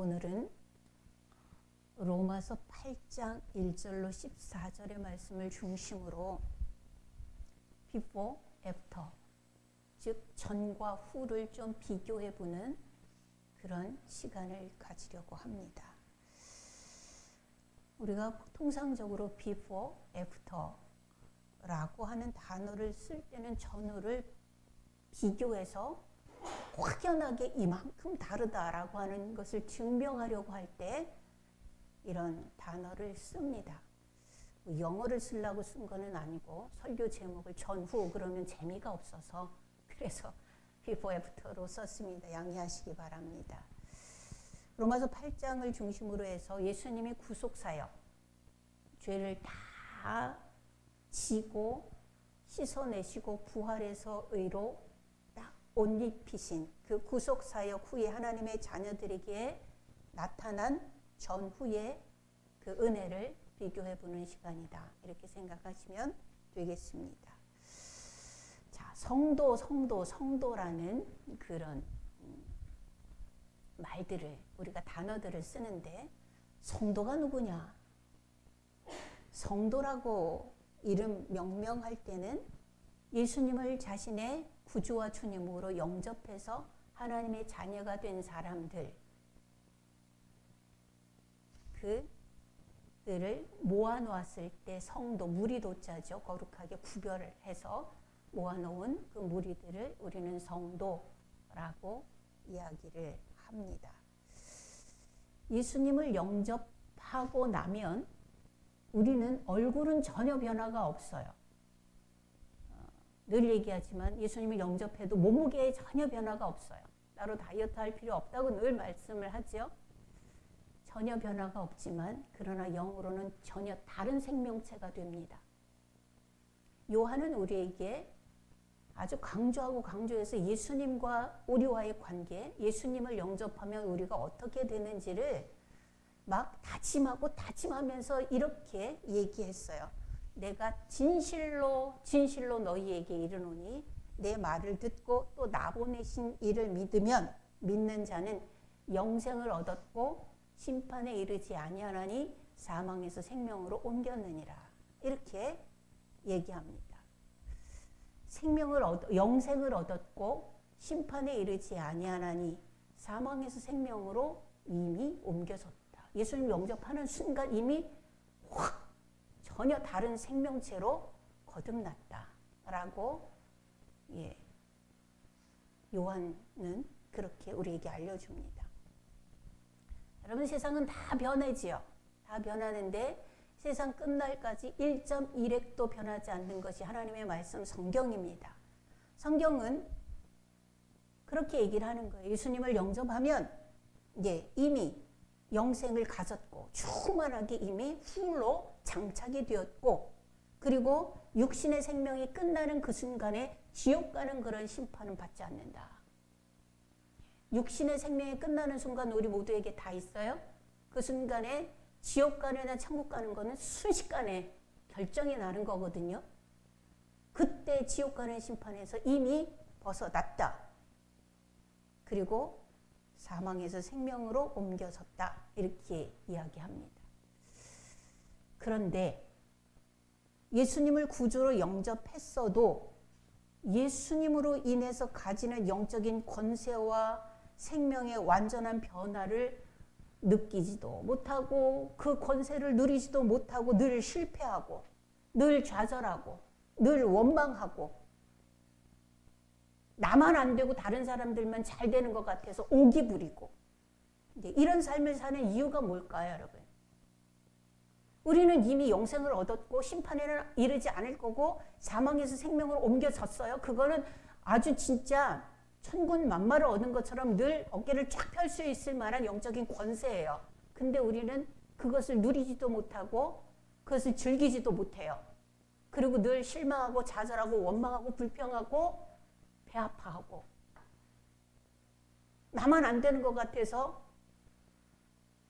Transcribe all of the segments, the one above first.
오늘은 로마서 8장 1절로 14절의 말씀을 중심으로 before, after, 즉 전과 후를 좀 비교해보는 그런 시간을 가지려고 합니다. 우리가 통상적으로 before, after라고 하는 단어를 쓸 때는 전후를 비교해서 확연하게 이만큼 다르다라고 하는 것을 증명하려고 할 때 이런 단어를 씁니다. 영어를 쓰려고 쓴 거는 아니고 설교 제목을 전후 그러면 재미가 없어서 그래서 before, after로 썼습니다. 양해하시기 바랍니다. 로마서 8장을 중심으로 해서 예수님이 구속사역, 죄를 다 지고 씻어내시고 부활해서 의로 딱 옷 입히신 그 구속사역 후에 하나님의 자녀들에게 나타난 전후의 그 은혜를 비교해보는 시간이다. 이렇게 생각하시면 되겠습니다. 자, 성도라는 그런 말들을 우리가 단어들을 쓰는데 성도가 누구냐? 성도라고 이름 명명할 때는 예수님을 자신의 구주와 주님으로 영접해서 하나님의 자녀가 된 사람들, 그들을 모아놓았을 때 성도, 무리도자죠. 거룩하게 구별을 해서 모아놓은 그 무리들을 우리는 성도라고 이야기를 합니다. 예수님을 영접하고 나면 우리는 얼굴은 전혀 변화가 없어요. 늘 얘기하지만 예수님을 영접해도 몸무게에 전혀 변화가 없어요. 따로 다이어트 할 필요 없다고 늘 말씀을 하죠. 전혀 변화가 없지만 그러나 영으로는 전혀 다른 생명체가 됩니다. 요한은 우리에게 아주 강조해서 예수님과 우리와의 관계, 예수님을 영접하면 우리가 어떻게 되는지를 막 다짐하면서 이렇게 얘기했어요. 내가 진실로 너희에게 이르노니 내 말을 듣고 또 나 보내신 이를 믿으면 믿는 자는 영생을 얻었고 심판에 이르지 아니하나니 사망에서 생명으로 옮겼느니라. 이렇게 얘기합니다. 영생을 얻었고 심판에 이르지 아니하나니 사망에서 생명으로 이미 옮겨졌다. 예수님 영접하는 순간 이미 확 전혀 다른 생명체로 거듭났다라고 요한은 그렇게 우리에게 알려줍니다. 여러분, 세상은 다 변하지요. 다 변하는데 세상 끝날까지 1.1획도 변하지 않는 것이 하나님의 말씀 성경입니다. 성경은 그렇게 얘기를 하는 거예요. 예수님을 영접하면 이미 영생을 가졌고 충만하게 이미 훌로 장착이 되었고, 그리고 육신의 생명이 끝나는 그 순간에 지옥 가는 그런 심판은 받지 않는다. 육신의 생명이 끝나는 순간 우리 모두에게 다 있어요. 그 순간에 지옥 가느냐 천국 가는 거는 순식간에 결정이 나는 거거든요. 그때 지옥 가는 심판에서 이미 벗어났다. 그리고 사망에서 생명으로 옮겨졌다. 이렇게 이야기합니다. 그런데 예수님을 구주로 영접했어도 예수님으로 인해서 가지는 영적인 권세와 생명의 완전한 변화를 느끼지도 못하고 그 권세를 누리지도 못하고 늘 실패하고 늘 좌절하고 늘 원망하고 나만 안 되고 다른 사람들만 잘 되는 것 같아서 오기 부리고 이런 삶을 사는 이유가 뭘까요, 여러분? 우리는 이미 영생을 얻었고 심판에는 이르지 않을 거고 사망에서 생명으로 옮겨졌어요. 그거는 아주 진짜 천군 만마를 얻은 것처럼 늘 어깨를 쫙 펼 수 있을 만한 영적인 권세예요. 근데 우리는 그것을 누리지도 못하고 그것을 즐기지도 못해요. 그리고 늘 실망하고 좌절하고 원망하고 불평하고 배 아파하고 나만 안 되는 것 같아서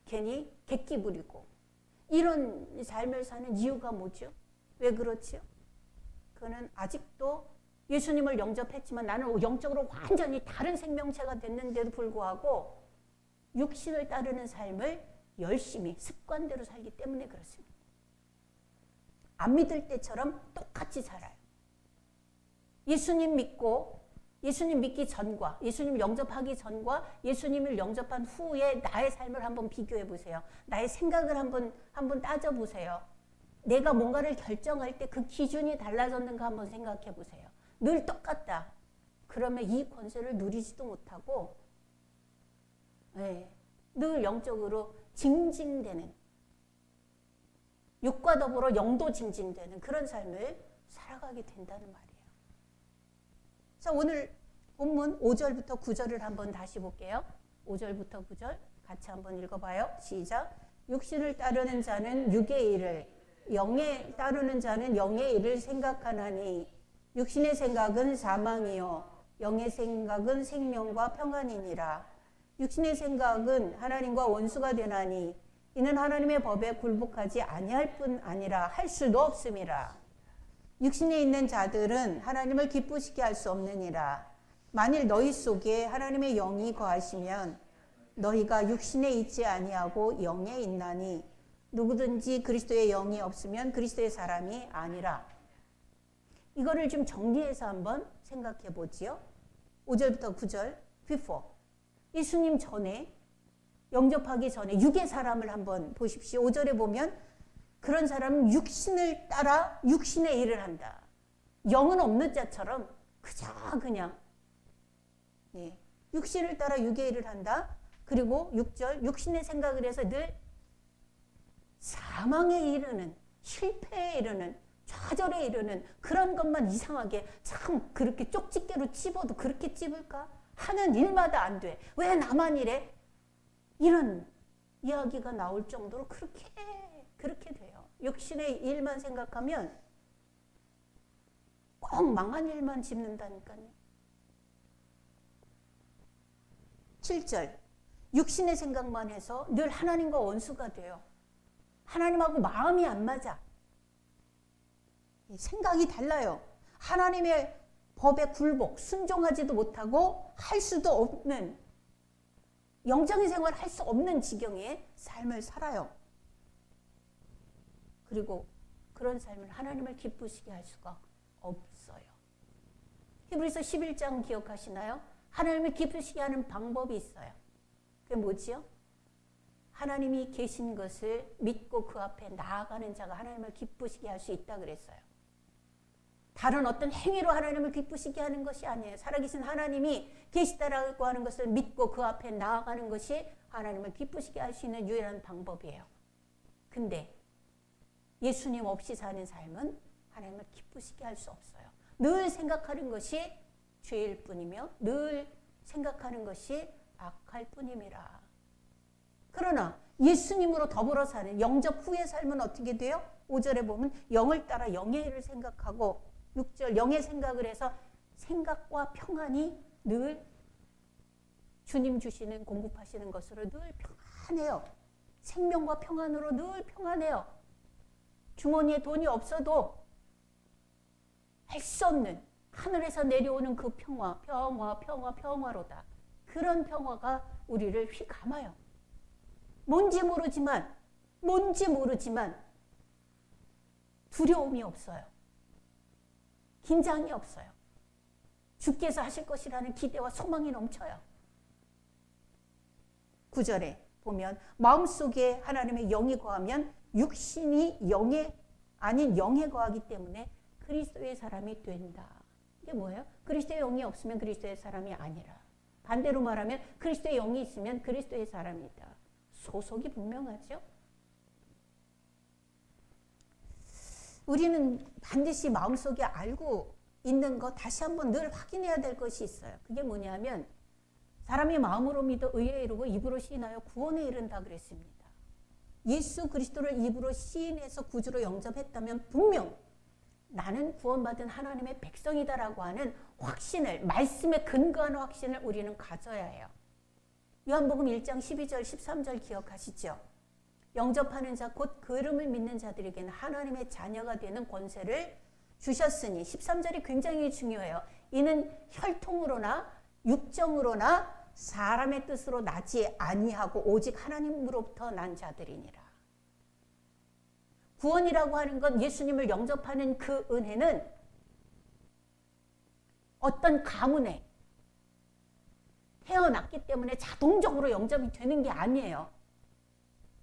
괜히 객기 부리고 이런 삶을 사는 이유가 뭐죠? 왜 그렇죠? 그는 아직도 예수님을 영접했지만 나는 영적으로 완전히 다른 생명체가 됐는데도 불구하고 육신을 따르는 삶을 열심히 습관대로 살기 때문에 그렇습니다. 안 믿을 때처럼 똑같이 살아요. 예수님 믿기 전과 예수님 영접하기 전과 예수님을 영접한 후에 나의 삶을 한번 비교해 보세요. 나의 생각을 한번 따져 보세요. 내가 뭔가를 결정할 때 그 기준이 달라졌는가 한번 생각해 보세요. 늘 똑같다. 그러면 이 권세를 누리지도 못하고 늘 영적으로 징징대는, 육과 더불어 영도 징징대는 그런 삶을 살아가게 된다는 말이에요. 자, 오늘 본문 5절부터 9절을 한번 다시 볼게요. 5절부터 9절 같이 한번 읽어봐요. 시작. 육신을 따르는 자는 육의 일을, 영에 따르는 자는 영의 일을 생각하나니 육신의 생각은 사망이요 영의 생각은 생명과 평안이니라. 육신의 생각은 하나님과 원수가 되나니 이는 하나님의 법에 굴복하지 아니할 뿐 아니라 할 수도 없음이라. 육신에 있는 자들은 하나님을 기쁘시게 할 수 없느니라. 만일 너희 속에 하나님의 영이 거하시면 너희가 육신에 있지 아니하고 영에 있나니 누구든지 그리스도의 영이 없으면 그리스도의 사람이 아니라. 이거를 좀 정리해서 한번 생각해 보지요. 5절부터 9절 before 예수님 전에 영접하기 전에 육의 사람을 한번 보십시오. 5절에 보면 그런 사람은 육신을 따라 육신의 일을 한다. 영은 없는 자처럼 그저 그냥 육신을 따라 육의 일을 한다. 그리고 6절 육신의 생각을 해서 늘 사망에 이르는, 실패에 이르는, 좌절에 이르는 그런 것만 이상하게 참 그렇게 쪽집게로 찝어도 그렇게 찝을까? 하는 일마다 안 돼. 왜 나만 이래? 이런 이야기가 나올 정도로 그렇게 돼요. 육신의 일만 생각하면 꼭 망한 일만 짚는다니까요. 7절 육신의 생각만 해서 늘 하나님과 원수가 돼요. 하나님하고 마음이 안 맞아. 생각이 달라요. 하나님의 법에 굴복, 순종하지도 못하고 할 수도 없는, 영적인 생활을 할 수 없는 지경의 삶을 살아요. 그리고 그런 삶을 하나님을 기쁘시게 할 수가 없어요. 히브리서 11장 기억하시나요? 하나님을 기쁘시게 하는 방법이 있어요. 그게 뭐지요? 하나님이 계신 것을 믿고 그 앞에 나아가는 자가 하나님을 기쁘시게 할 수 있다 그랬어요. 다른 어떤 행위로 하나님을 기쁘시게 하는 것이 아니에요. 살아계신 하나님이 계시다라고 하는 것을 믿고 그 앞에 나아가는 것이 하나님을 기쁘시게 할 수 있는 유일한 방법이에요. 근데 예수님 없이 사는 삶은 하나님을 기쁘시게 할 수 없어요. 늘 생각하는 것이 죄일 뿐이며 늘 생각하는 것이 악할 뿐임이라. 그러나 예수님으로 더불어 사는 영접 후의 삶은 어떻게 돼요? 5절에 보면 영을 따라 영의 일을 생각하고 6절 영의 생각을 해서 생각과 평안이 늘 주님 주시는 공급하시는 것으로 늘 평안해요. 생명과 평안으로 늘 평안해요. 주머니에 돈이 없어도 할 수 없는 하늘에서 내려오는 그 평화로다. 그런 평화가 우리를 휘감아요. 뭔지 모르지만 두려움이 없어요. 긴장이 없어요. 주께서 하실 것이라는 기대와 소망이 넘쳐요. 9절에 보면 마음속에 하나님의 영이 거하면 육신이 영에 아닌 영에 거하기 때문에 그리스도의 사람이 된다. 이게 뭐예요? 그리스도의 영이 없으면 그리스도의 사람이 아니라. 반대로 말하면 그리스도의 영이 있으면 그리스도의 사람이다. 소속이 분명하죠? 우리는 반드시 마음속에 알고 있는 것 다시 한번 늘 확인해야 될 것이 있어요. 그게 뭐냐면 사람이 마음으로 믿어 의에 이르고 입으로 시인하여 구원에 이른다 그랬습니다. 예수 그리스도를 입으로 시인해서 구주로 영접했다면 분명 나는 구원받은 하나님의 백성이다라고 하는 확신을, 말씀에 근거하는 확신을 우리는 가져야 해요. 요한복음 1장 12절 13절 기억하시죠? 영접하는 자 곧 그 이름을 믿는 자들에게는 하나님의 자녀가 되는 권세를 주셨으니 13절이 굉장히 중요해요. 이는 혈통으로나 육정으로나 사람의 뜻으로 나지 아니하고 오직 하나님으로부터 난 자들이니라. 구원이라고 하는 건 예수님을 영접하는 그 은혜는 어떤 가문에 태어났기 때문에 자동적으로 영접이 되는 게 아니에요.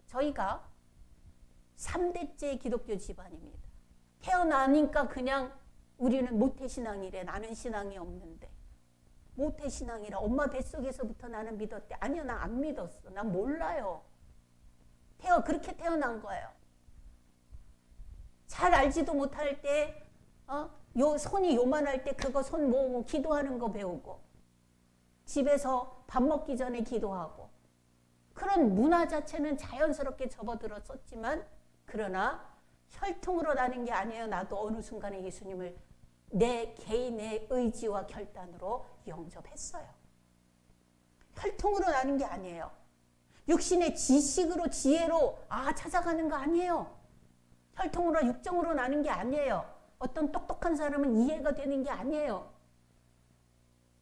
저희가 3대째 기독교 집안입니다. 태어나니까 그냥 우리는 모태신앙이래. 나는 신앙이 없는데. 모태신앙이라 엄마 뱃속에서부터 나는 믿었대. 아니요, 나 안 믿었어. 난 몰라요. 그렇게 태어난 거예요. 잘 알지도 못할 때, 요 손이 요만할 때 그거 손 모으고 기도하는 거 배우고, 집에서 밥 먹기 전에 기도하고, 그런 문화 자체는 자연스럽게 접어들었었지만, 그러나 혈통으로 나는 게 아니에요. 나도 어느 순간에 예수님을 내 개인의 의지와 결단으로 영접했어요. 혈통으로 나는 게 아니에요. 육신의 지식으로 지혜로 찾아가는 거 아니에요. 혈통으로 육정으로 나는 게 아니에요. 어떤 똑똑한 사람은 이해가 되는 게 아니에요.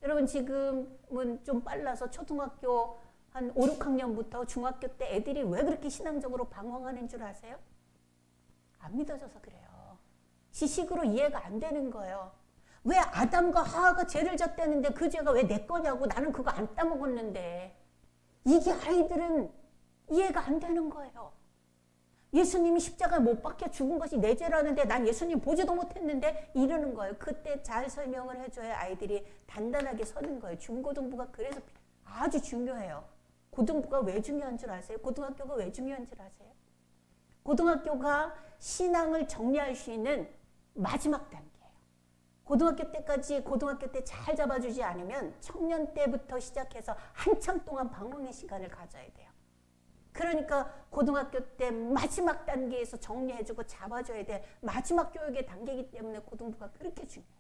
여러분 지금은 좀 빨라서 초등학교 한 5, 6학년부터 중학교 때 애들이 왜 그렇게 신앙적으로 방황하는 줄 아세요? 안 믿어져서 그래요. 지식으로 이해가 안 되는 거예요. 왜 아담과 하와가 죄를 졌다는데 그 죄가 왜 내 거냐고, 나는 그거 안 따먹었는데. 이게 아이들은 이해가 안 되는 거예요. 예수님이 십자가에 못 박혀 죽은 것이 내 죄라는데 난 예수님 보지도 못했는데 이러는 거예요. 그때 잘 설명을 해줘야 아이들이 단단하게 서는 거예요. 중고등부가 그래서 아주 중요해요. 고등부가 왜 중요한 줄 아세요? 고등학교가 왜 중요한 줄 아세요? 고등학교가 신앙을 정리할 수 있는 마지막 단계예요. 고등학교 때 잘 잡아주지 않으면 청년 때부터 시작해서 한참 동안 방황의 시간을 가져야 돼요. 그러니까 고등학교 때 마지막 단계에서 정리해주고 잡아줘야 돼. 마지막 교육의 단계이기 때문에 고등부가 그렇게 중요해요.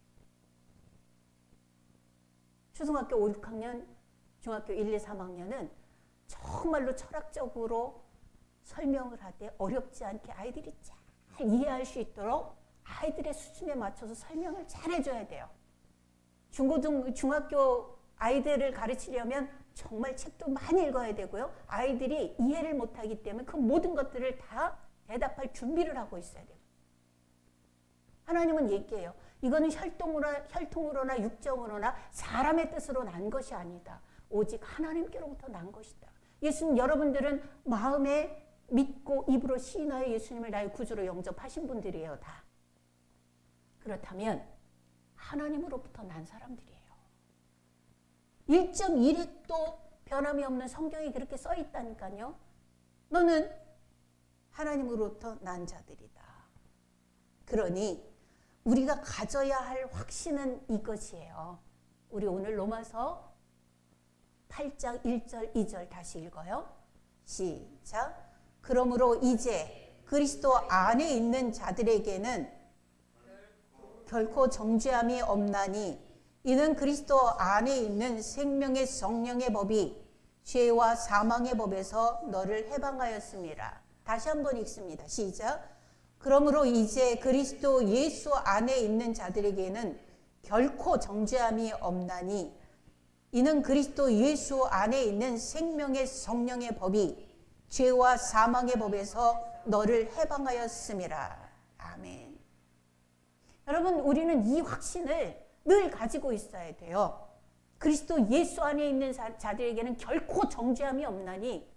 초등학교 5, 6학년, 중학교 1, 2, 3학년은 정말로 철학적으로 설명을 하되 어렵지 않게 아이들이 잘 이해할 수 있도록 아이들의 수준에 맞춰서 설명을 잘 해줘야 돼요. 중학교 아이들을 가르치려면 정말 책도 많이 읽어야 되고요. 아이들이 이해를 못하기 때문에 그 모든 것들을 다 대답할 준비를 하고 있어야 돼요. 하나님은 얘기해요. 이거는 혈통으로나 육정으로나 사람의 뜻으로 난 것이 아니다. 오직 하나님께로부터 난 것이다. 예수님, 여러분들은 마음에 믿고 입으로 시인하여 예수님을 나의 구주로 영접하신 분들이에요. 다. 그렇다면 하나님으로부터 난 사람들이에요. 1.1획도 변함이 없는 성경이 그렇게 써 있다니까요. 너는 하나님으로부터 난 자들이다. 그러니 우리가 가져야 할 확신은 이것이에요. 우리 오늘 로마서 8장 1절 2절 다시 읽어요. 시작. 그러므로 이제 그리스도 안에 있는 자들에게는 결코 정죄함이 없나니 이는 그리스도 안에 있는 생명의 성령의 법이 죄와 사망의 법에서 너를 해방하였습니다. 다시 한번 읽습니다. 시작. 그러므로 이제 그리스도 예수 안에 있는 자들에게는 결코 정죄함이 없나니 이는 그리스도 예수 안에 있는 생명의 성령의 법이 죄와 사망의 법에서 너를 해방하였습니다. 아멘. 여러분, 우리는 이 확신을 늘 가지고 있어야 돼요. 그리스도 예수 안에 있는 자들에게는 결코 정죄함이 없나니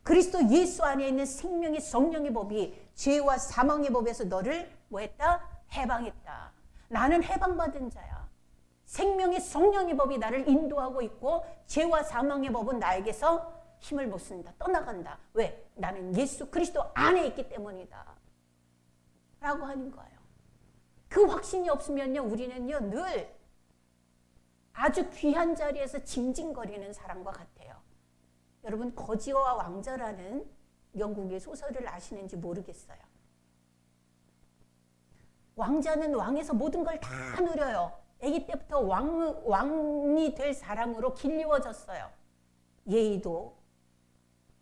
그리스도 예수 안에 있는 생명의 성령의 법이 죄와 사망의 법에서 너를 뭐했다? 해방했다. 나는 해방받은 자야. 생명의 성령의 법이 나를 인도하고 있고 죄와 사망의 법은 나에게서 힘을 못 쓴다. 떠나간다. 왜? 나는 예수 그리스도 안에 있기 때문이다. 라고 하는 거예요. 그 확신이 없으면요, 우리는요, 늘 아주 귀한 자리에서 징징거리는 사람과 같아요. 여러분, 거지와 왕자라는 영국의 소설을 아시는지 모르겠어요. 왕자는 왕에서 모든 걸 다 누려요. 아기 때부터 왕이 될 사람으로 길리워졌어요. 예의도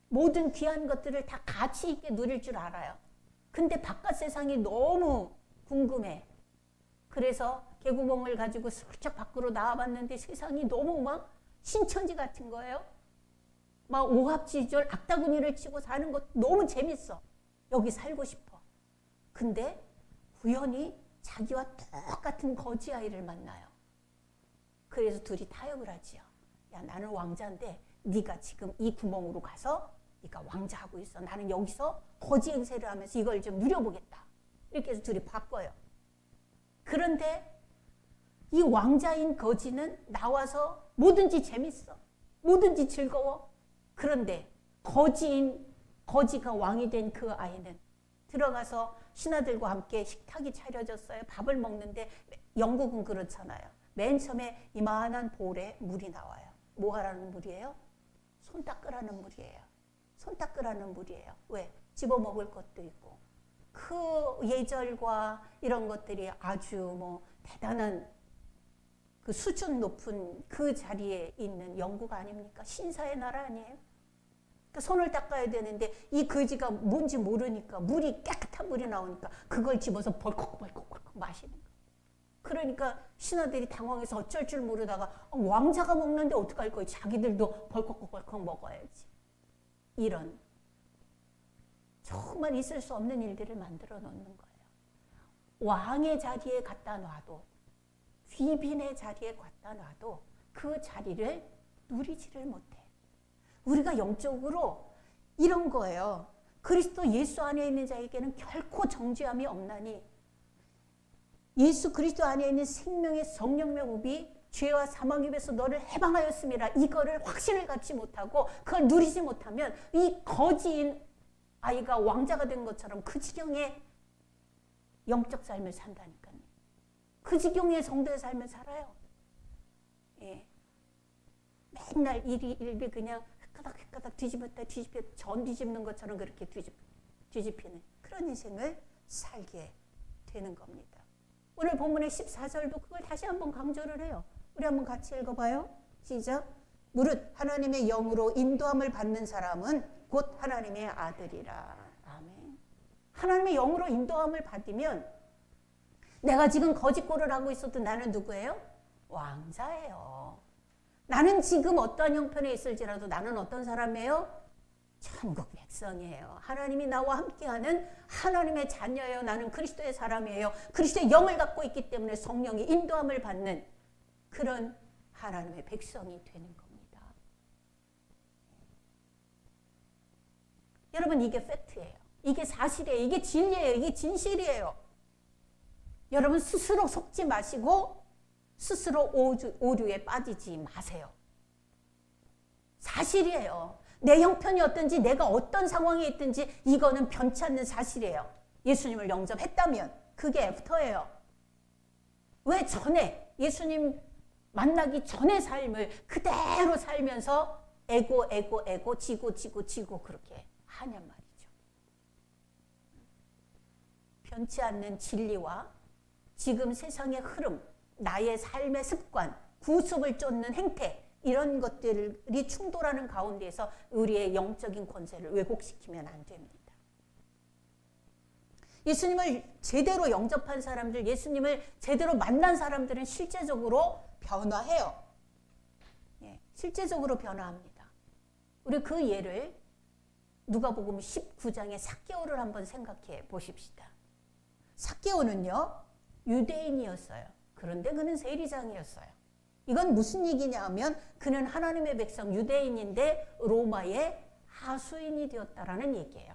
모든 귀한 것들을 다 가치 있게 누릴 줄 알아요. 근데 바깥 세상이 너무 궁금해. 그래서 개구멍을 가지고 슬쩍 밖으로 나와봤는데 세상이 너무 막 신천지 같은 거예요. 막 오합지졸 악다구니를 치고 사는 것 너무 재밌어. 여기 살고 싶어. 근데 우연히 자기와 똑같은 거지 아이를 만나요. 그래서 둘이 타협을 하지요. 야, 나는 왕자인데 네가 지금 이 구멍으로 가서 네가 왕자하고 있어. 나는 여기서 거지 행세를 하면서 이걸 좀 누려보겠다. 이렇게 해서 둘이 바꿔요. 그런데 이 왕자인 거지는 나와서 뭐든지 재밌어. 뭐든지 즐거워. 그런데 거지가 왕이 된 그 아이는 들어가서 신하들과 함께 식탁이 차려졌어요. 밥을 먹는데 영국은 그렇잖아요. 맨 처음에 이만한 볼에 물이 나와요. 뭐 하라는 물이에요? 손 닦으라는 물이에요. 손 닦으라는 물이에요. 왜? 집어먹을 것도 있고. 그 예절과 이런 것들이 아주 뭐 대단한 그 수준 높은 그 자리에 있는 영국 아닙니까? 신사의 나라 아니에요? 그러니까 손을 닦아야 되는데 이 거지가 뭔지 모르니까 물이 깨끗한 물이 나오니까 그걸 집어서 벌컥벌컥 마시는 거예요. 그러니까 신하들이 당황해서 어쩔 줄 모르다가 왕자가 먹는데 어떡할 거예요? 자기들도 벌컥벌컥 먹어야지. 이런 정말 있을 수 없는 일들을 만들어 놓는 거예요. 왕의 자리에 갖다 놔도 귀빈의 자리에 갖다 놔도 그 자리를 누리지를 못해. 우리가 영적으로 이런 거예요. 그리스도 예수 안에 있는 자에게는 결코 정죄함이 없나니 예수 그리스도 안에 있는 생명의 성령의 법이 죄와 사망 입에서 너를 해방하였음이라. 이거를 확신을 갖지 못하고 그걸 누리지 못하면 이 거지인 아이가 왕자가 된 것처럼 그 지경의 영적 삶을 산다니까요. 그 지경의 성도의 삶을 살아요. 예. 맨날 일이 그냥 헷가닥 뒤집었다 전 뒤집는 것처럼 그렇게 뒤집히는 그런 인생을 살게 되는 겁니다. 오늘 본문의 14절도 그걸 다시 한번 강조를 해요. 우리 한번 같이 읽어봐요. 시작. 무릇 하나님의 영으로 인도함을 받는 사람은 곧 하나님의 아들이라. 아멘. 하나님의 영으로 인도함을 받으면 내가 지금 거짓골을 하고 있어도 나는 누구예요? 왕자예요. 나는 지금 어떠한 형편에 있을지라도 나는 어떤 사람이에요? 천국 백성이에요. 하나님이 나와 함께하는 하나님의 자녀예요. 나는 그리스도의 사람이에요. 그리스도의 영을 갖고 있기 때문에 성령이 인도함을 받는 그런 하나님의 백성이 되는 겁니다. 여러분 이게 팩트예요. 이게 사실이에요. 이게 진리예요. 이게 진실이에요. 여러분 스스로 속지 마시고 스스로 오류에 빠지지 마세요. 사실이에요. 내 형편이 어떤지 내가 어떤 상황에 있든지 이거는 변치 않는 사실이에요. 예수님을 영접했다면 그게 애프터예요. 왜 전에 예수님 만나기 전의 삶을 그대로 살면서 에고 지고 그렇게 하냔 말이죠. 변치 않는 진리와 지금 세상의 흐름, 나의 삶의 습관, 구습을 쫓는 행태 이런 것들이 충돌하는 가운데에서 우리의 영적인 권세를 왜곡시키면 안 됩니다. 예수님을 제대로 영접한 사람들, 예수님을 제대로 만난 사람들은 실제적으로 변화해요. 예, 실제적으로 변화합니다. 우리 그 예를 누가복음 19장의 삭개오를 한번 생각해 보십시다. 삭개오는요 유대인이었어요. 그런데 그는 세리장이었어요. 이건 무슨 얘기냐 하면 그는 하나님의 백성 유대인인데 로마의 하수인이 되었다라는 얘기예요.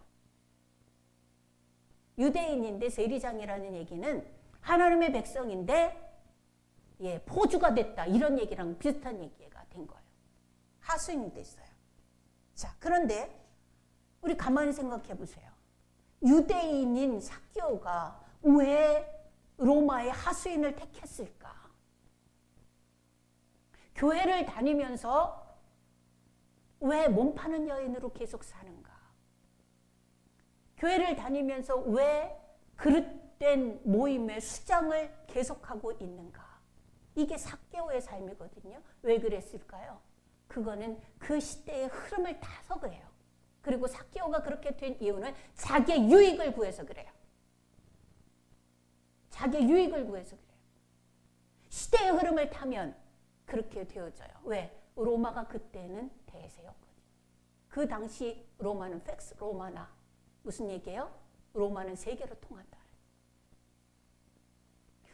유대인인데 세리장이라는 얘기는 하나님의 백성인데 포주가 됐다 이런 얘기랑 비슷한 얘기가 된 거예요. 하수인이 됐어요. 자, 그런데 우리 가만히 생각해 보세요. 유대인인 삭개오가 왜 로마의 하수인을 택했을까? 교회를 다니면서 왜 몸 파는 여인으로 계속 사는가? 교회를 다니면서 왜 그릇된 모임의 수장을 계속하고 있는가? 이게 삭개오의 삶이거든요. 왜 그랬을까요? 그거는 그 시대의 흐름을 타서 그래요. 그리고 삭개오가 그렇게 된 이유는 자기의 유익을 구해서 그래요. 자기의 유익을 구해서 그래요. 시대의 흐름을 타면 그렇게 되어져요. 왜? 로마가 그때는 대세였거든요. 그 당시 로마는 팩스 로마나 무슨 얘기예요? 로마는 세계로 통한다.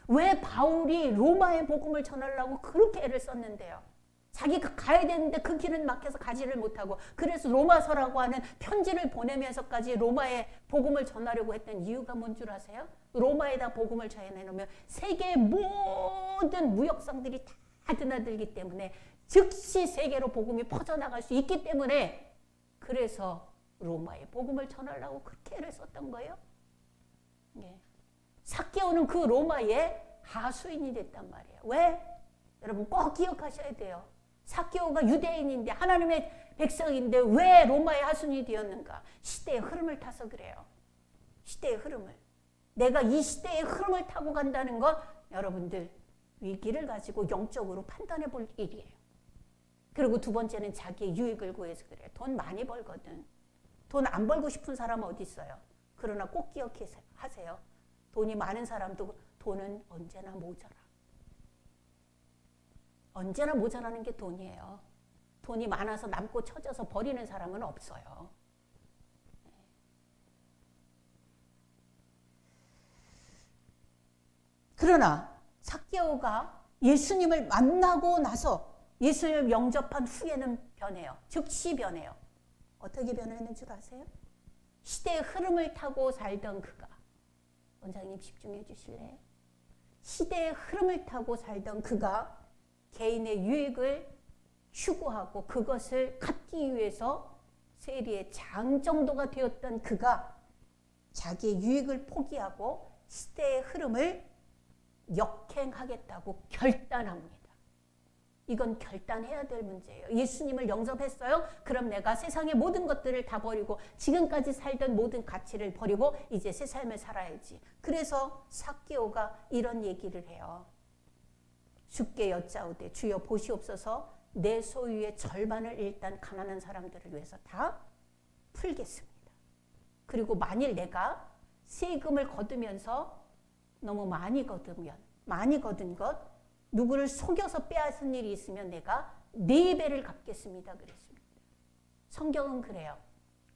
왜 바울이 로마의 복음을 전하려고 그렇게 애를 썼는데요? 자기가 가야 되는데 그 길은 막혀서 가지를 못하고, 그래서 로마서라고 하는 편지를 보내면서까지 로마의 복음을 전하려고 했던 이유가 뭔 줄 아세요? 로마에다 복음을 전해놓으면 세계의 모든 무역상들이 다 드나들기 때문에, 즉시 세계로 복음이 퍼져나갈 수 있기 때문에, 그래서 로마의 복음을 전하려고 그렇게 애를 썼던 거예요. 예. 삭개오는 그 로마의 하수인이 됐단 말이에요. 왜? 여러분 꼭 기억하셔야 돼요. 삭개오가 유대인인데 하나님의 백성인데 왜 로마의 하수인이 되었는가? 시대의 흐름을 타서 그래요. 시대의 흐름을. 내가 이 시대의 흐름을 타고 간다는 건 여러분들 위기를 가지고 영적으로 판단해 볼 일이에요. 그리고 두 번째는 자기의 유익을 구해서 그래요. 돈 많이 벌거든. 돈 안 벌고 싶은 사람 어디 있어요? 그러나 꼭 기억하세요. 돈이 많은 사람도 돈은 언제나 모자라. 언제나 모자라는 게 돈이에요. 돈이 많아서 남고 쳐져서 버리는 사람은 없어요. 그러나 삭개오가 예수님을 만나고 나서 예수님을 영접한 후에는 변해요. 즉시 변해요. 어떻게 변했는 줄 아세요? 시대의 흐름을 타고 살던 그가, 원장님 집중해 주실래요? 시대의 흐름을 타고 살던 그가 개인의 유익을 추구하고 그것을 갖기 위해서 세리의 장 정도가 되었던 그가 자기의 유익을 포기하고 시대의 흐름을 역행하겠다고 결단합니다. 이건 결단해야 될 문제예요. 예수님을 영접했어요? 그럼 내가 세상의 모든 것들을 다 버리고 지금까지 살던 모든 가치를 버리고 이제 새 삶을 살아야지. 그래서 삭개오가 이런 얘기를 해요. 주께 여짜오되 주여 보시옵소서, 내 소유의 절반을 일단 가난한 사람들을 위해서 다 풀겠습니다. 그리고 만일 내가 세금을 거두면서 너무 많이 거둔 것, 누구를 속여서 빼앗은 일이 있으면 내가 4배를 갚겠습니다. 그랬습니다. 성경은 그래요.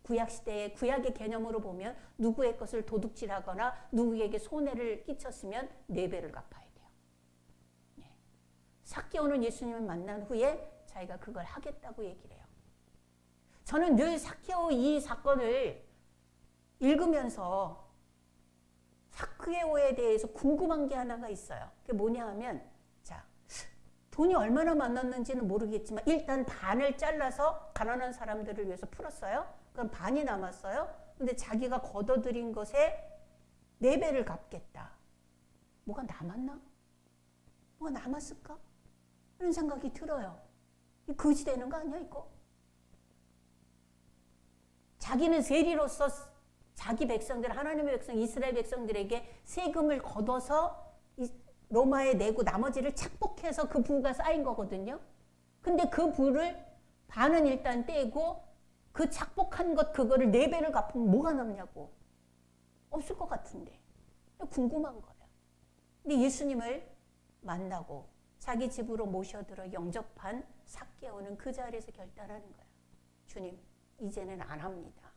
구약시대의 구약의 개념으로 보면 누구의 것을 도둑질하거나 누구에게 손해를 끼쳤으면 4배를 갚아야 돼요. 네. 삭개오는 예수님을 만난 후에 자기가 그걸 하겠다고 얘기를 해요. 저는 늘 삭개오 이 사건을 읽으면서 삭개오에 대해서 궁금한 게 하나가 있어요. 그게 뭐냐 하면, 자, 돈이 얼마나 많았는지는 모르겠지만 일단 반을 잘라서 가난한 사람들을 위해서 풀었어요. 그럼 반이 남았어요. 근데 자기가 걷어들인 것에 4배를 갚겠다. 뭐가 남았나? 뭐가 남았을까? 그런 생각이 들어요. 이 거지 되는 거 아니야 이거? 자기는 세리로서 자기 백성들, 하나님의 백성, 이스라엘 백성들에게 세금을 걷어서 로마에 내고 나머지를 착복해서 그 부가 쌓인 거거든요. 근데 그 부를 반은 일단 떼고 그 착복한 것 그거를 4배를 갚으면 뭐가 남냐고. 없을 것 같은데. 궁금한 거예요. 근데 예수님을 만나고 자기 집으로 모셔들어 영접한 삭개오는 그 자리에서 결단하는 거예요. 주님, 이제는 안 합니다.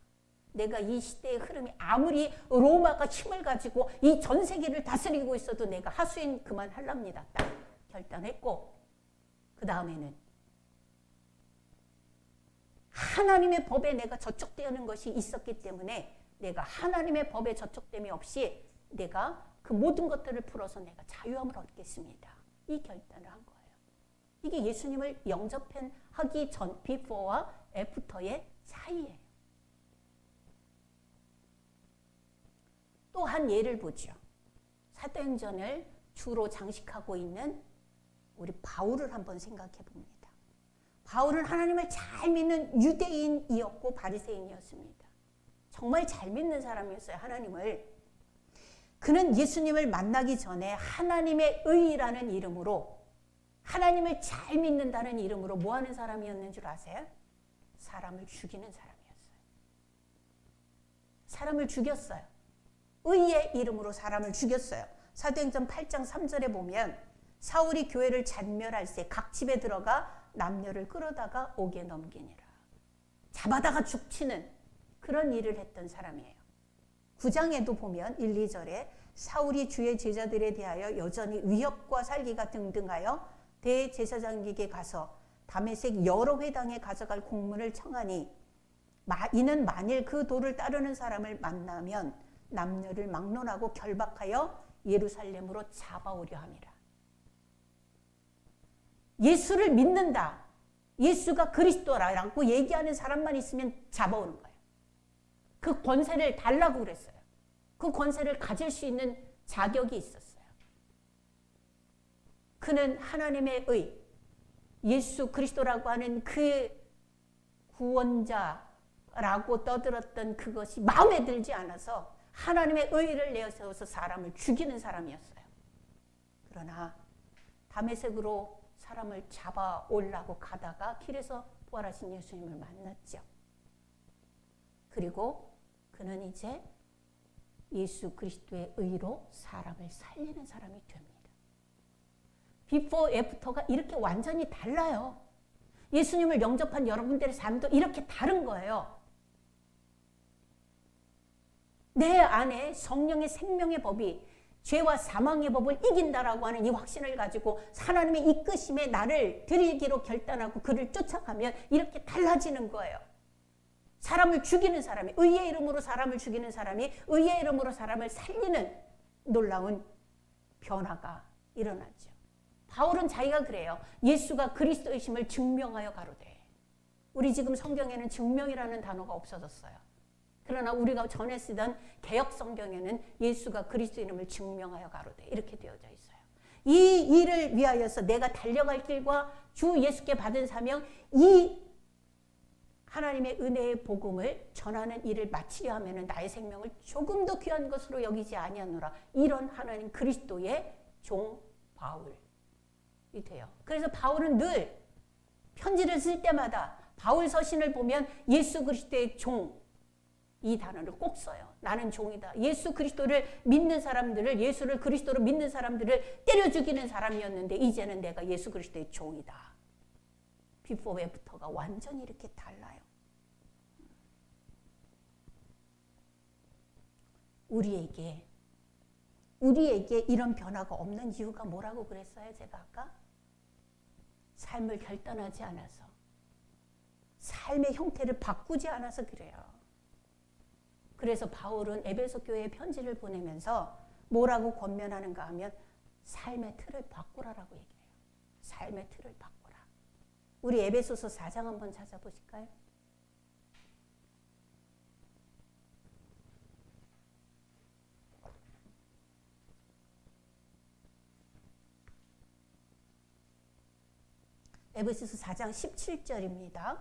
내가 이 시대의 흐름이 아무리 로마가 힘을 가지고 이 전 세계를 다스리고 있어도 내가 하수인 그만하랍니다. 딱 결단했고, 그 다음에는 하나님의 법에 내가 저촉되는 것이 있었기 때문에 내가 하나님의 법에 저촉됨이 없이 내가 그 모든 것들을 풀어서 내가 자유함을 얻겠습니다. 이 결단을 한 거예요. 이게 예수님을 영접하기 전, before와 after의 차이예요. 또 한 예를 보죠. 사도행전을 주로 장식하고 있는 우리 바울을 한번 생각해 봅니다. 바울은 하나님을 잘 믿는 유대인이었고 바리새인이었습니다. 정말 잘 믿는 사람이었어요, 하나님을. 그는 예수님을 만나기 전에 하나님의 의라는 이름으로, 하나님을 잘 믿는다는 이름으로 뭐 하는 사람이었는 줄 아세요? 사람을 죽이는 사람이었어요. 사람을 죽였어요. 의의 이름으로 사람을 죽였어요. 사도행전 8장 3절에 보면 사울이 교회를 잔멸할 때 각 집에 들어가 남녀를 끌어다가 옥에 넘기니라. 잡아다가 죽치는 그런 일을 했던 사람이에요. 9장에도 보면 1, 2절에 사울이 주의 제자들에 대하여 여전히 위협과 살기가 등등하여 대제사장에게 가서 다메섹 여러 회당에 가져갈 공문을 청하니 이는 만일 그 도를 따르는 사람을 만나면 남녀를 막론하고 결박하여 예루살렘으로 잡아오려 함이라. 예수를 믿는다, 예수가 그리스도라고 얘기하는 사람만 있으면 잡아오는 거예요. 그 권세를 달라고 그랬어요. 그 권세를 가질 수 있는 자격이 있었어요. 그는 하나님의 의, 예수 그리스도라고 하는 그 구원자라고 떠들었던 그것이 마음에 들지 않아서 하나님의 의를 내세워서 사람을 죽이는 사람이었어요. 그러나 다메섹으로 사람을 잡아오려고 가다가 길에서 부활하신 예수님을 만났죠. 그리고 그는 이제 예수 그리스도의 의로 사람을 살리는 사람이 됩니다. 비포 애프터가 이렇게 완전히 달라요. 예수님을 영접한 여러분들의 삶도 이렇게 다른 거예요. 내 안에 성령의 생명의 법이 죄와 사망의 법을 이긴다라고 하는 이 확신을 가지고 하나님의 이끄심에 나를 드리기로 결단하고 그를 쫓아가면 이렇게 달라지는 거예요. 사람을 죽이는 사람이, 의의 이름으로 사람을 죽이는 사람이 의의 이름으로 사람을 살리는 놀라운 변화가 일어나죠. 바울은 자기가 그래요. 예수가 그리스도이심을 증명하여 가로되. 우리 지금 성경에는 증명이라는 단어가 없어졌어요. 그러나 우리가 전에 쓰던 개역 성경에는 예수가 그리스도 이름을 증명하여 가로되 이렇게 되어져 있어요. 이 일을 위하여서 내가 달려갈 길과 주 예수께 받은 사명, 이 하나님의 은혜의 복음을 전하는 일을 마치려 하면 나의 생명을 조금 더 귀한 것으로 여기지 아니하노라. 이런 하나님 그리스도의 종 바울이 돼요. 그래서 바울은 늘 편지를 쓸 때마다 바울 서신을 보면 예수 그리스도의 종, 이 단어를 꼭 써요. 나는 종이다. 예수 그리스도를 믿는 사람들을, 예수를 그리스도로 믿는 사람들을 때려 죽이는 사람이었는데 이제는 내가 예수 그리스도의 종이다. 비포 애프터가 완전히 이렇게 달라요. 우리에게 이런 변화가 없는 이유가 뭐라고 그랬어요? 제가 아까? 삶을 결단하지 않아서, 삶의 형태를 바꾸지 않아서 그래요. 그래서 바울은 에베소 교회에 편지를 보내면서 뭐라고 권면하는가 하면 삶의 틀을 바꾸라라고 얘기해요. 삶의 틀을 바꾸라. 우리 에베소서 4장 한번 찾아보실까요? 에베소서 4장 17절입니다.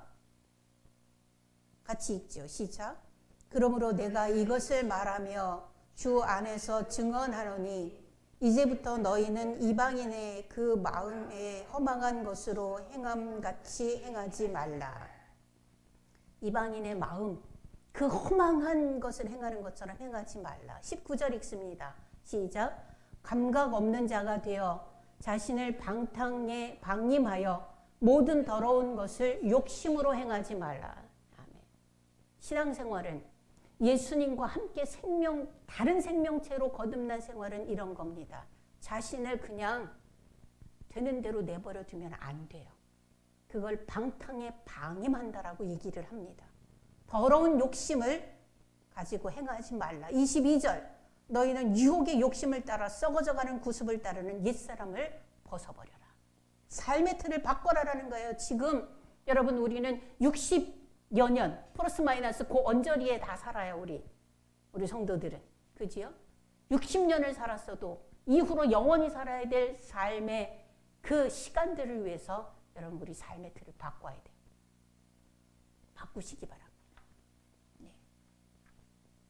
같이 읽죠. 시작. 그러므로 내가 이것을 말하며 주 안에서 증언하노니 이제부터 너희는 이방인의 그 마음에 허망한 것으로 행함같이 행하지 말라. 이방인의 마음, 그 허망한 것을 행하는 것처럼 행하지 말라. 19절 읽습니다. 시작. 감각 없는 자가 되어 자신을 방탕에 방임하여 모든 더러운 것을 욕심으로 행하지 말라. 아멘. 신앙생활은 예수님과 함께 다른 생명체로 거듭난 생활은 이런 겁니다. 자신을 그냥 되는 대로 내버려 두면 안 돼요. 그걸 방탕에 방임한다라고 얘기를 합니다. 더러운 욕심을 가지고 행하지 말라. 22절. 너희는 유혹의 욕심을 따라 썩어져가는 구습을 따르는 옛사람을 벗어버려라. 삶의 틀을 바꿔라라는 거예요. 지금 여러분 우리는 60여 년 플러스 마이너스 그 언저리에 다 살아요. 우리 성도들은. 그지요? 60년을 살았어도 이후로 영원히 살아야 될 삶의 그 시간들을 위해서 여러분 우리 삶의 틀을 바꿔야 돼요. 바꾸시기 바랍니다. 네.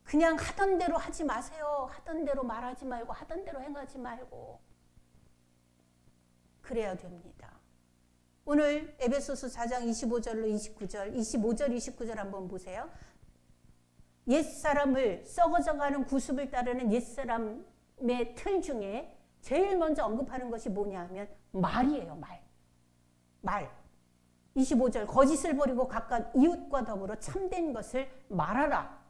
그냥 하던 대로 하지 마세요. 하던 대로 말하지 말고 하던 대로 행하지 말고 그래야 됩니다. 오늘 에베소서 4장 25절로 29절, 25절, 29절 한번 보세요. 옛사람을 썩어져가는 구습을 따르는 옛사람의 틀 중에 제일 먼저 언급하는 것이 뭐냐 하면 말이에요. 말. 25절 거짓을 버리고 각각 이웃과 더불어 참된 것을 말하라.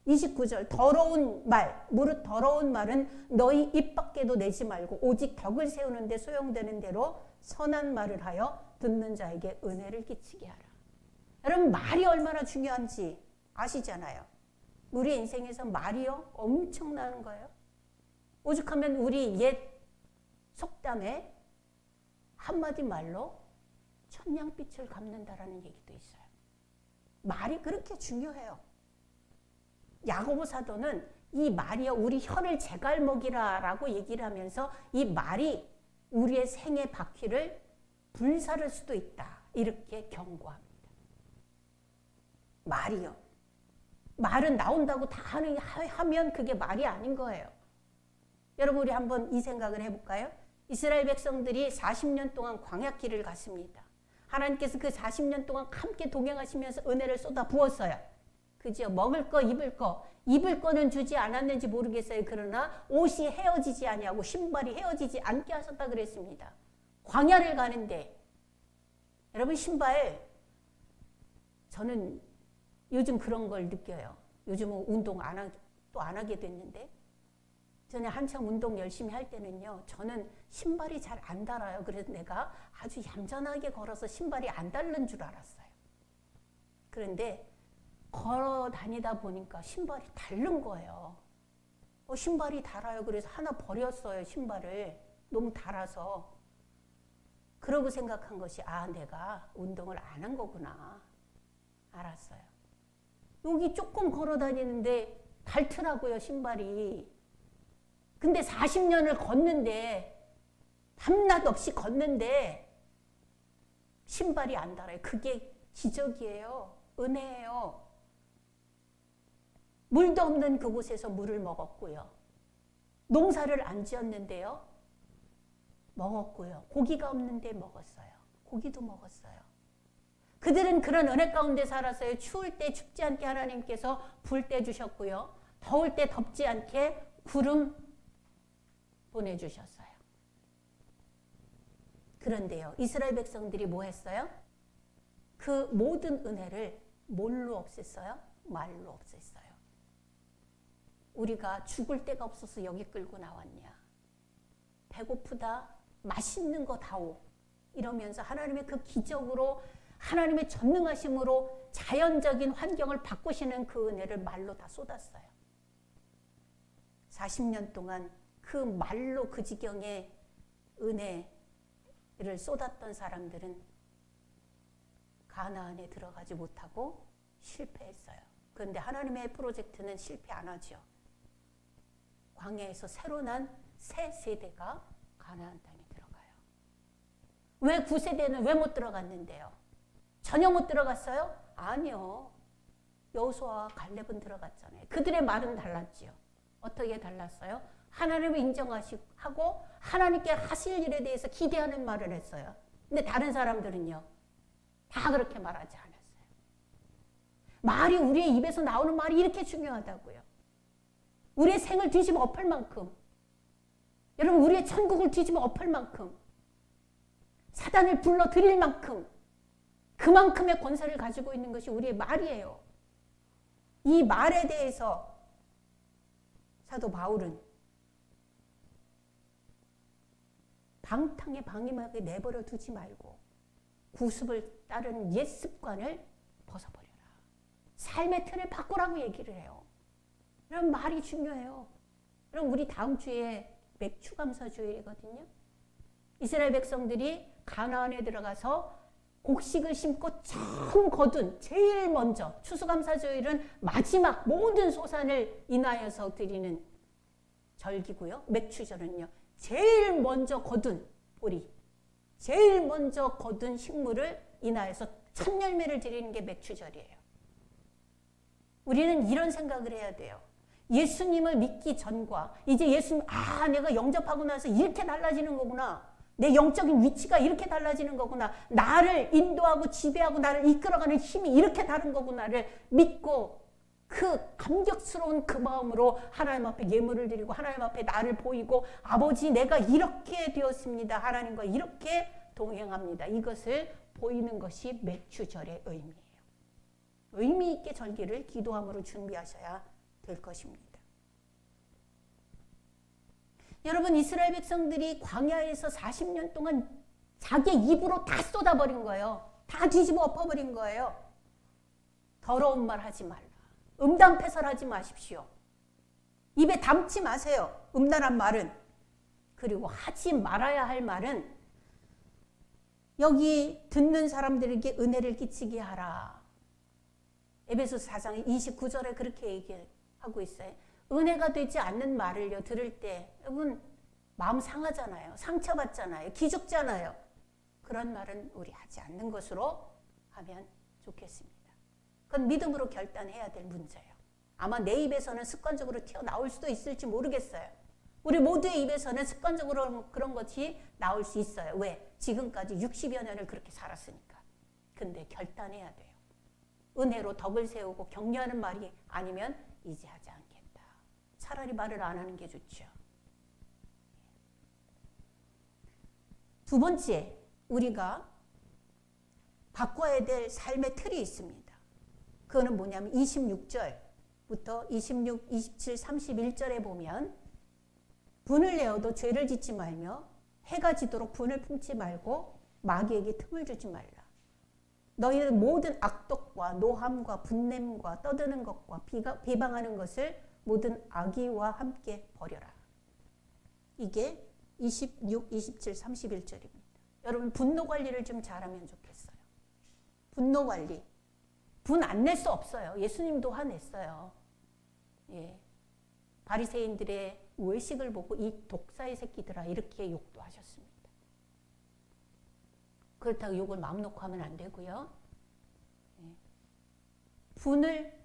29절 더러운 말, 무릇 더러운 말은 너희 입 밖에도 내지 말고 오직 덕을 세우는 데 소용되는 대로 선한 말을 하여 듣는 자에게 은혜를 끼치게 하라. 여러분 말이 얼마나 중요한지 아시잖아요. 우리 인생에서 말이요 엄청난 거예요. 오죽하면 우리 옛 속담에 한마디 말로 천냥빛을 갚는다라는 얘기도 있어요. 말이 그렇게 중요해요. 야고보 사도는 이 말이요 우리 혀를 제갈먹이라라고 얘기를 하면서 이 말이 우리의 생의 바퀴를 불사를 수도 있다 이렇게 경고합니다. 말이요. 말은 나온다고 다 하면 그게 말이 아닌 거예요. 여러분 우리 한번 이 생각을 해볼까요? 이스라엘 백성들이 40년 동안 광야길을 갔습니다. 하나님께서 그 40년 동안 함께 동행하시면서 은혜를 쏟아 부었어요. 그죠? 먹을 거, 입을 거는 주지 않았는지 모르겠어요. 그러나 옷이 헤어지지 아니하고 신발이 헤어지지 않게 하셨다 그랬습니다. 광야를 가는데 여러분 신발 저는 요즘 그런 걸 느껴요. 요즘은 운동 또 안 하게 됐는데 전에 한참 운동 열심히 할 때는요. 저는 신발이 잘 안 닳아요. 그래서 내가 아주 얌전하게 걸어서 신발이 안 닳는 줄 알았어요. 그런데 걸어 다니다 보니까 신발이 닳는 거예요. 신발이 닳아요. 그래서 하나 버렸어요. 신발을. 너무 닳아서. 그러고 생각한 것이 내가 운동을 안 한 거구나. 알았어요. 여기 조금 걸어 다니는데 닳더라고요. 신발이. 근데 40년을 걷는데 밤낮 없이 걷는데 신발이 안 닳아요. 그게 기적이에요. 은혜예요. 물도 없는 그곳에서 물을 먹었고요. 농사를 안 지었는데요. 먹었고요. 고기가 없는데 먹었어요. 고기도 먹었어요. 그들은 그런 은혜 가운데 살아서요. 추울 때 춥지 않게 하나님께서 불 떼주셨고요. 더울 때 덥지 않게 구름 보내주셨어요. 그런데요. 이스라엘 백성들이 뭐 했어요? 그 모든 은혜를 뭘로 없앴어요? 말로 없앴어요. 우리가 죽을 데가 없어서 여기 끌고 나왔냐? 배고프다? 맛있는 거 다오. 이러면서 하나님의 그 기적으로 하나님의 전능하심으로 자연적인 환경을 바꾸시는 그 은혜를 말로 다 쏟았어요. 40년 동안 그 말로 그 지경의 은혜를 쏟았던 사람들은 가나안에 들어가지 못하고 실패했어요. 그런데 하나님의 프로젝트는 실패 안 하죠. 광야에서 새로 난 새 세대가 가나안 땅에 들어가요. 왜 9세대는 왜 못 들어갔는데요? 전혀 못 들어갔어요? 아니요. 여호수아와 갈렙은 들어갔잖아요. 그들의 말은 달랐지요. 어떻게 달랐어요? 하나님을 인정하고 하나님께 하실 일에 대해서 기대하는 말을 했어요. 근데 다른 사람들은요. 다 그렇게 말하지 않았어요. 말이 우리의 입에서 나오는 말이 이렇게 중요하다고요. 우리의 생을 뒤집어 엎을 만큼 여러분 우리의 천국을 뒤집어 엎을 만큼 사단을 불러들일 만큼 그만큼의 권세를 가지고 있는 것이 우리의 말이에요. 이 말에 대해서 사도 바울은 방탕에 방임하게 내버려 두지 말고 구습을 따르는 옛 습관을 벗어버려라. 삶의 틀을 바꾸라고 얘기를 해요. 이런 말이 중요해요. 그럼 우리 다음 주에 맥추감사주일이거든요. 이스라엘 백성들이 가나안에 들어가서 곡식을 심고 처음 거둔 제일 먼저 추수감사주일은 마지막 모든 소산을 인하여서 드리는 절기고요. 맥추절은요. 제일 먼저 거둔 보리, 제일 먼저 거둔 식물을 인하여서 첫 열매를 드리는 게 맥추절이에요. 우리는 이런 생각을 해야 돼요. 예수님을 믿기 전과 이제 예수님 내가 영접하고 나서 이렇게 달라지는 거구나. 내 영적인 위치가 이렇게 달라지는 거구나. 나를 인도하고 지배하고 나를 이끌어가는 힘이 이렇게 다른 거구나를 믿고 그 감격스러운 그 마음으로 하나님 앞에 예물을 드리고 하나님 앞에 나를 보이고 아버지 내가 이렇게 되었습니다. 하나님과 이렇게 동행합니다. 이것을 보이는 것이 매추절의 의미예요. 의미 있게 절기를 기도함으로 준비하셔야 될 것입니다. 여러분, 이스라엘 백성들이 광야에서 40년 동안 자기 입으로 다 쏟아버린 거예요. 다 뒤집어 엎어버린 거예요. 더러운 말 하지 말라. 음담패설하지 마십시오. 입에 담지 마세요. 음란한 말은. 그리고 하지 말아야 할 말은 여기 듣는 사람들에게 은혜를 끼치게 하라. 에베소서 4장 29절에 그렇게 얘기하고 있어요. 은혜가 되지 않는 말을요 들을 때 여러분 마음 상하잖아요. 상처받잖아요. 기죽잖아요. 그런 말은 우리 하지 않는 것으로 하면 좋겠습니다. 그건 믿음으로 결단해야 될 문제예요. 아마 내 입에서는 습관적으로 튀어나올 수도 있을지 모르겠어요. 우리 모두의 입에서는 습관적으로 그런 것이 나올 수 있어요. 왜? 지금까지 60여 년을 그렇게 살았으니까. 근데 결단해야 돼요. 은혜로 덕을 세우고 격려하는 말이 아니면 이제 하지 않겠다. 차라리 말을 안 하는 게 좋죠. 두 번째, 우리가 바꿔야 될 삶의 틀이 있습니다. 그거는 뭐냐면 26절부터 26, 27, 31절에 보면 분을 내어도 죄를 짓지 말며 해가 지도록 분을 품지 말고 마귀에게 틈을 주지 말라. 너희는 모든 악독과 노함과 분냄과 떠드는 것과 비방하는 것을 모든 악의와 함께 버려라. 이게 26, 27, 31절입니다. 여러분 분노 관리를 좀 잘하면 좋겠어요. 분노 관리. 분 안 낼 수 없어요. 예수님도 화냈어요. 예. 바리새인들의 외식을 보고 이 독사의 새끼들아 이렇게 욕도 하셨습니다. 그렇다고 욕을 마음 놓고 하면 안 되고요. 예. 분을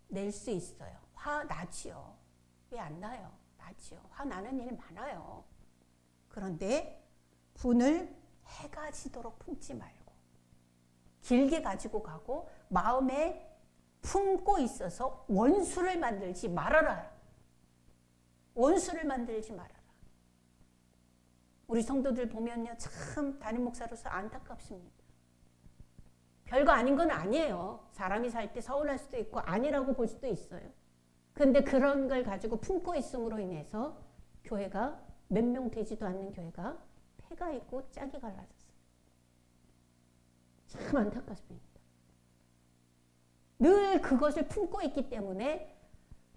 낼 수 있어요. 화 나지요. 왜 안 나요? 나지요. 화 나는 일 많아요. 그런데 분을 해가 지도록 품지 말고 길게 가지고 가고 마음에 품고 있어서 원수를 만들지 말아라. 원수를 만들지 말아라. 우리 성도들 보면요, 참 담임 목사로서 안타깝습니다. 별거 아닌 건 아니에요. 사람이 살 때 서운할 수도 있고 아니라고 볼 수도 있어요. 그런데 그런 걸 가지고 품고 있음으로 인해서 교회가 몇 명 되지도 않는 교회가 폐가 있고 짝이 갈라졌어요. 참 안타깝습니다. 늘 그것을 품고 있기 때문에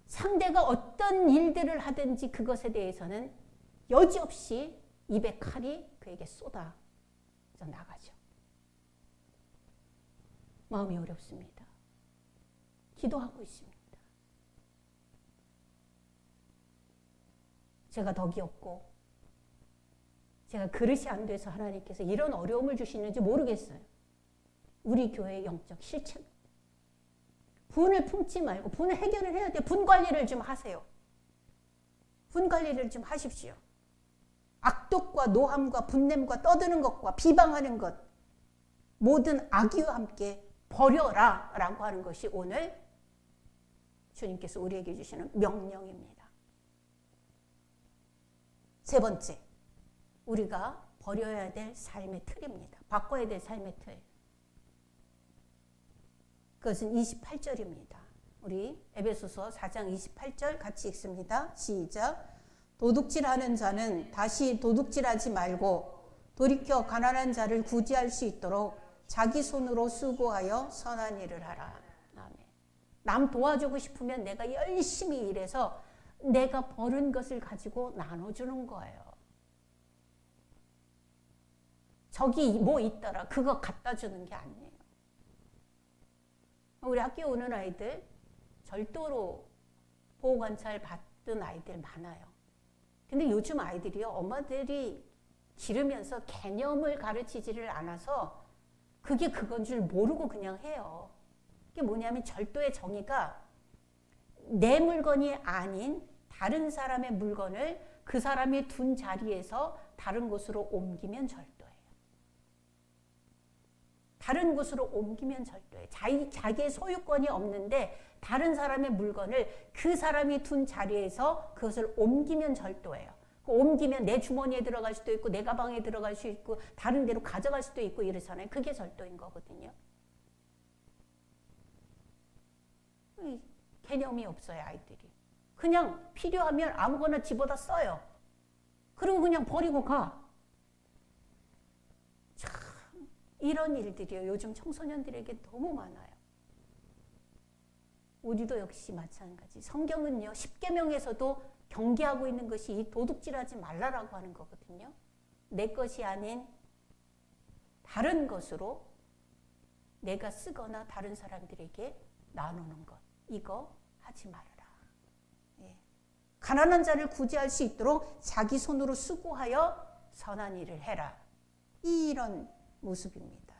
상대가 어떤 일들을 하든지 그것에 대해서는 여지없이 입에 칼이 그에게 쏟아져 나가죠. 마음이 어렵습니다. 기도하고 있습니다. 제가 덕이 없고 제가 그릇이 안 돼서 하나님께서 이런 어려움을 주시는지 모르겠어요. 우리 교회의 영적 실체입니다. 분을 품지 말고 분을 해결을 해야 돼요. 분 관리를 좀 하세요. 분 관리를 좀 하십시오. 악독과 노함과 분냄과 떠드는 것과 비방하는 것 모든 악의와 함께 버려라 라고 하는 것이 오늘 주님께서 우리에게 주시는 명령입니다. 세 번째, 우리가 버려야 될 삶의 틀입니다. 바꿔야 될 삶의 틀. 그것은 28절입니다. 우리 에베소서 4장 28절 같이 읽습니다. 시작. 도둑질하는 자는 다시 도둑질하지 말고 돌이켜 가난한 자를 구제할 수 있도록 자기 손으로 수고하여 선한 일을 하라. 아멘. 남 도와주고 싶으면 내가 열심히 일해서 내가 버는 것을 가지고 나눠주는 거예요. 저기 뭐 있더라 그거 갖다 주는 게 아니에요. 우리 학교에 오는 아이들 절도로 보호관찰 받던 아이들 많아요. 근데 요즘 아이들이요, 엄마들이 기르면서 개념을 가르치지를 않아서 그게 그건 줄 모르고 그냥 해요. 그게 뭐냐면 절도의 정의가 내 물건이 아닌 다른 사람의 물건을 그 사람이 둔 자리에서 다른 곳으로 옮기면 절도예요. 다른 곳으로 옮기면 절도예요. 자기의 소유권이 없는데 다른 사람의 물건을 그 사람이 둔 자리에서 그것을 옮기면 절도예요. 옮기면 내 주머니에 들어갈 수도 있고 내 가방에 들어갈 수 있고 다른 데로 가져갈 수도 있고 이러잖아요. 그게 절도인 거거든요. 개념이 없어요, 아이들이. 그냥 필요하면 아무거나 집어다 써요. 그리고 그냥 버리고 가. 참 이런 일들이요. 요즘 청소년들에게 너무 많아요. 우리도 역시 마찬가지. 성경은요, 10계명에서도 경계하고 있는 것이 이 도둑질하지 말라라고 하는 거거든요. 내 것이 아닌 다른 것으로 내가 쓰거나 다른 사람들에게 나누는 것. 이거 하지 말아라. 예. 가난한 자를 구제할 수 있도록 자기 손으로 수고하여 선한 일을 해라. 이런 모습입니다.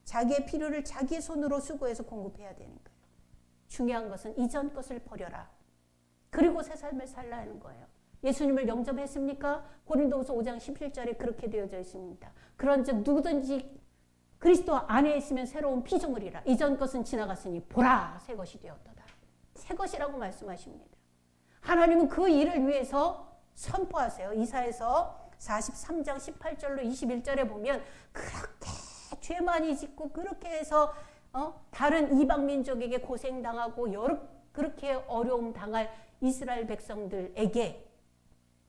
자기의 필요를 자기의 손으로 수고해서 공급해야 되는 거예요. 중요한 것은 이전 것을 버려라. 그리고 새 삶을 살라는 거예요. 예수님을 영접했습니까? 고린도후서 5장 17절에 그렇게 되어져 있습니다. 그런즉 누구든지 그리스도 안에 있으면 새로운 피조물이라. 이전 것은 지나갔으니 보라 새 것이 되었도다. 새 것이라고 말씀하십니다. 하나님은 그 일을 위해서 선포하세요. 이사야서 43장 18절로 21절에 보면 그렇게 죄 많이 짓고 그렇게 해서 다른 이방 민족에게 고생당하고 그렇게 어려움 당할 이스라엘 백성들에게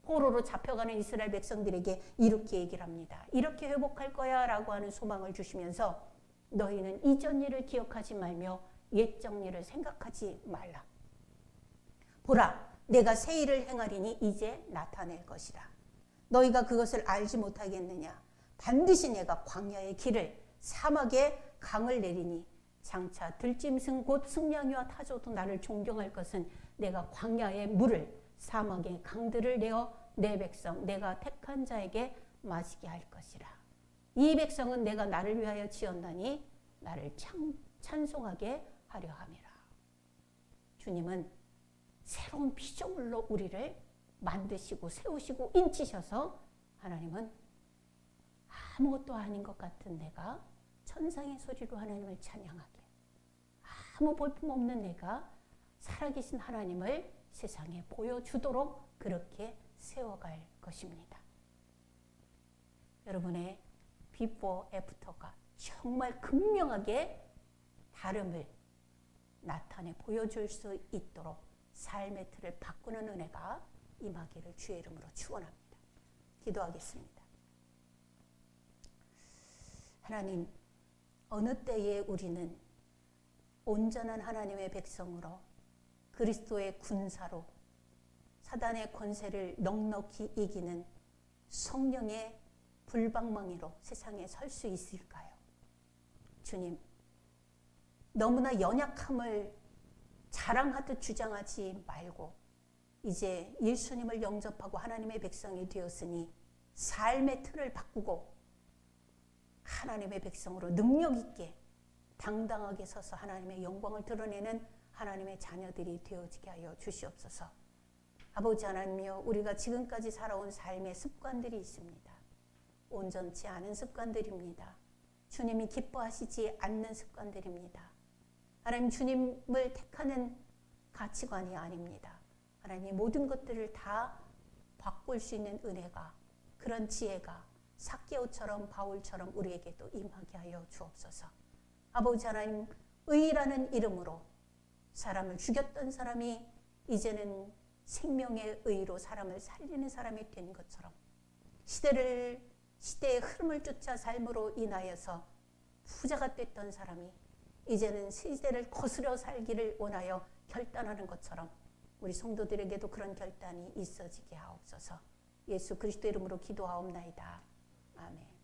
포로로 잡혀가는 이스라엘 백성들에게 이렇게 얘기를 합니다. 이렇게 회복할 거야 라고 하는 소망을 주시면서 너희는 이전 일을 기억하지 말며 옛적 일을 생각하지 말라. 보라 내가 새 일을 행하리니 이제 나타낼 것이라. 너희가 그것을 알지 못하겠느냐. 반드시 내가 광야의 길을 사막에 강을 내리니 장차 들짐승 곧 승냥이와 타조도 나를 존경할 것은 내가 광야의 물을 사막의 강들을 내어 내 백성 내가 택한 자에게 마시게 할 것이라. 이 백성은 내가 나를 위하여 지었나니 나를 찬송하게 하려 함이라. 주님은 새로운 피조물로 우리를 만드시고 세우시고 인치셔서 하나님은 아무것도 아닌 것 같은 내가 천상의 소리로 하나님을 찬양하게, 아무 볼품없는 내가 살아계신 하나님을 세상에 보여주도록 그렇게 세워갈 것입니다. 여러분의 비포 애프터가 정말 극명하게 다름을 나타내 보여줄 수 있도록 삶의 틀을 바꾸는 은혜가 임하기를 주의 이름으로 축원합니다. 기도하겠습니다. 하나님, 어느 때에 우리는 온전한 하나님의 백성으로 그리스도의 군사로 사단의 권세를 넉넉히 이기는 성령의 불방망이로 세상에 설 수 있을까요? 주님, 너무나 연약함을 자랑하듯 주장하지 말고 이제 예수님을 영접하고 하나님의 백성이 되었으니 삶의 틀을 바꾸고 하나님의 백성으로 능력 있게 당당하게 서서 하나님의 영광을 드러내는 하나님의 자녀들이 되어지게 하여 주시옵소서. 아버지 하나님이여, 우리가 지금까지 살아온 삶의 습관들이 있습니다. 온전치 않은 습관들입니다. 주님이 기뻐하시지 않는 습관들입니다. 하나님, 주님을 택하는 가치관이 아닙니다. 하나님, 모든 것들을 다 바꿀 수 있는 은혜가, 그런 지혜가 삭개오처럼 바울처럼 우리에게도 임하게 하여 주옵소서. 아버지 하나님, 의라는 이름으로 사람을 죽였던 사람이 이제는 생명의 의로 사람을 살리는 사람이 된 것처럼 시대의 흐름을 쫓아 삶으로 인하여서 부자가 됐던 사람이 이제는 시대를 거스려 살기를 원하여 결단하는 것처럼 우리 성도들에게도 그런 결단이 있어지게 하옵소서. 예수 그리스도 이름으로 기도하옵나이다. 아멘.